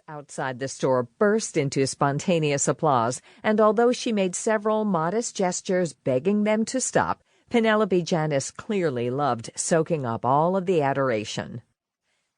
Outside the store burst into spontaneous applause, and although she made several modest gestures begging them to stop, Penelope Janice clearly loved soaking up all of the adoration.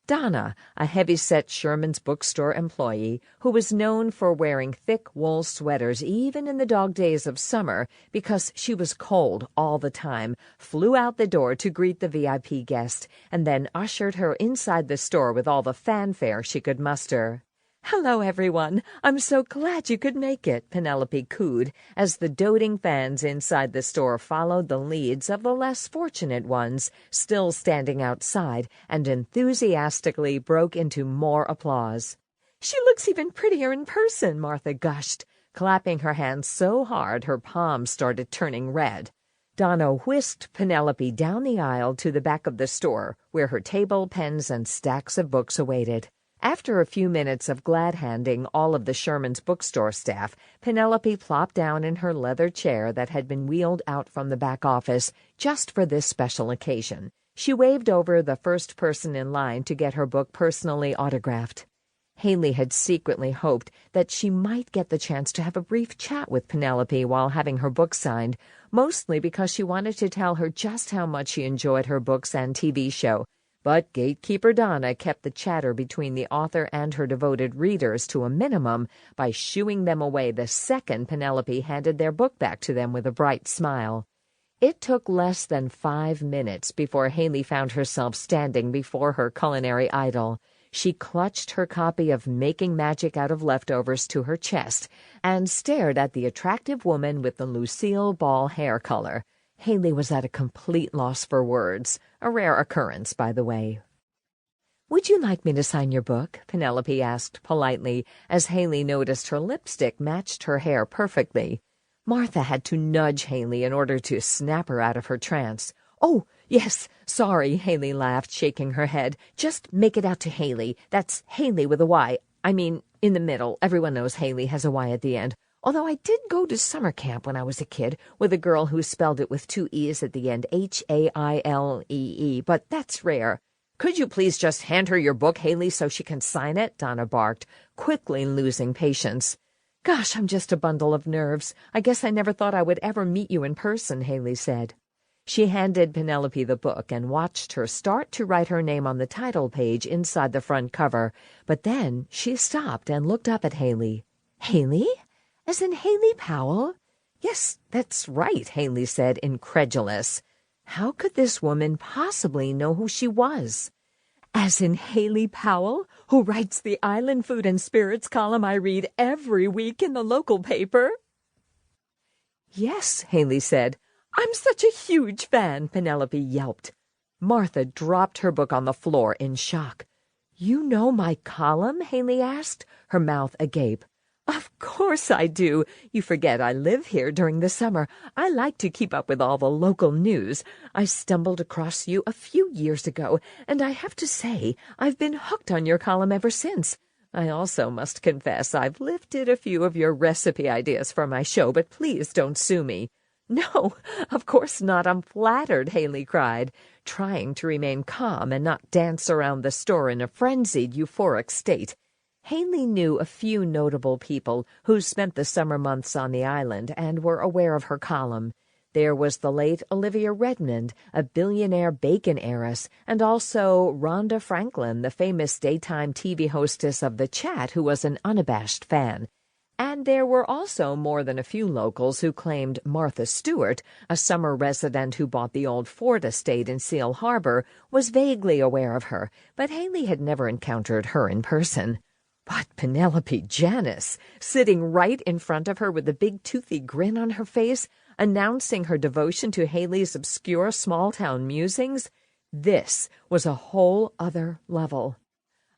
Donna, a heavy-set Sherman's bookstore employee who was known for wearing thick wool sweaters even in the dog days of summer because she was cold all the time, flew out the door to greet the VIP guest and then ushered her inside the store with all the fanfare she could muster. "Hello, everyone. I'm so glad you could make it," Penelope cooed, as the doting fans inside the store followed the leads of the less fortunate ones, still standing outside, and enthusiastically broke into more applause. "She looks even prettier in person," Martha gushed, clapping her hands so hard her palms started turning red. Donna whisked Penelope down the aisle to the back of the store, where her table, pens, and stacks of books awaited. After a few minutes of glad-handing all of the Sherman's bookstore staff, Penelope plopped down in her leather chair that had been wheeled out from the back office just for this special occasion. She waved over the first person in line to get her book personally autographed. Hayley had secretly hoped that she might get the chance to have a brief chat with Penelope while having her book signed, mostly because she wanted to tell her just how much she enjoyed her books and TV show. But gatekeeper Donna kept the chatter between the author and her devoted readers to a minimum by shooing them away the second Penelope handed their book back to them with a bright smile. It took less than 5 minutes before Hayley found herself standing before her culinary idol. She clutched her copy of Making Magic Out of Leftovers to her chest and stared at the attractive woman with the Lucille Ball hair color. Hayley was at a complete loss for words, a rare occurrence, by the way. "Would you like me to sign your book?" Penelope asked politely, as Hayley noticed her lipstick matched her hair perfectly. Martha had to nudge Hayley in order to snap her out of her trance. "Oh, yes, sorry," Hayley laughed, shaking her head. "Just make it out to Hayley. That's Hayley with a Y. I mean, in the middle. Everyone knows Hayley has a Y at the end. Although I did go to summer camp when I was a kid with a girl who spelled it with 2 E's at the end, Hailee, but that's rare." "Could you please just hand her your book, Hayley, so she can sign it?" Donna barked, quickly losing patience. "Gosh, I'm just a bundle of nerves. I guess I never thought I would ever meet you in person," Hayley said. She handed Penelope the book and watched her start to write her name on the title page inside the front cover, but then she stopped and looked up at Hayley. "Hayley? As in Hayley Powell?" "Yes, that's right," Hayley said, incredulous. How could this woman possibly know who she was? "As in Hayley Powell, who writes the Island Food and Spirits column I read every week in the local paper?" "Yes," Hayley said. "I'm such a huge fan," Penelope yelped. Martha dropped her book on the floor in shock. "You know my column?" Hayley asked, her mouth agape. "Of course I do. You forget I live here during the summer. I like to keep up with all the local news. I stumbled across you a few years ago, and I have to say I've been hooked on your column ever since. I also must confess I've lifted a few of your recipe ideas for my show, but please don't sue me." "No, of course not. I'm flattered," Hayley cried, trying to remain calm and not dance around the store in a frenzied, euphoric state. Hayley knew a few notable people who spent the summer months on the island and were aware of her column. There was the late Olivia Redmond, a billionaire bacon heiress, and also Rhonda Franklin, the famous daytime TV hostess of The Chat, who was an unabashed fan. And there were also more than a few locals who claimed Martha Stewart, a summer resident who bought the old Ford estate in Seal Harbor, was vaguely aware of her, but Hayley had never encountered her in person. But Penelope Janice, sitting right in front of her with a big toothy grin on her face, announcing her devotion to Hayley's obscure small-town musings, this was a whole other level.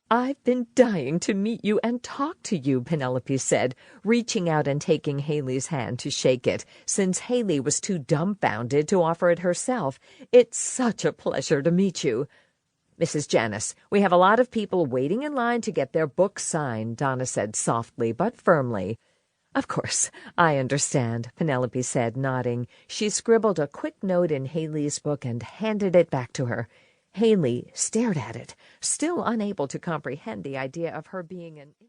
"I've been dying to meet you and talk to you," Penelope said, reaching out and taking Hayley's hand to shake it, since Hayley was too dumbfounded to offer it herself. "It's such a pleasure to meet you." "Mrs. Janice, we have a lot of people waiting in line to get their books signed," Donna said softly but firmly. "Of course, I understand," Penelope said, nodding. She scribbled a quick note in Hayley's book and handed it back to her. Hayley stared at it, still unable to comprehend the idea of her being an